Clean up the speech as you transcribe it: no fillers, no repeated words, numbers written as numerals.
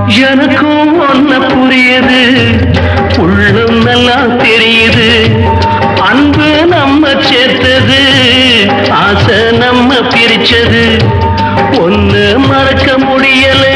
எனக்கும் ஒன்ன புரியுது, உள்ளம் நல்லா தெரியுது. அன்பு நம்ம சேர்த்தது, ஆசை நம்ம பிரிச்சது. ஒன்னு மறக்க முடியலை,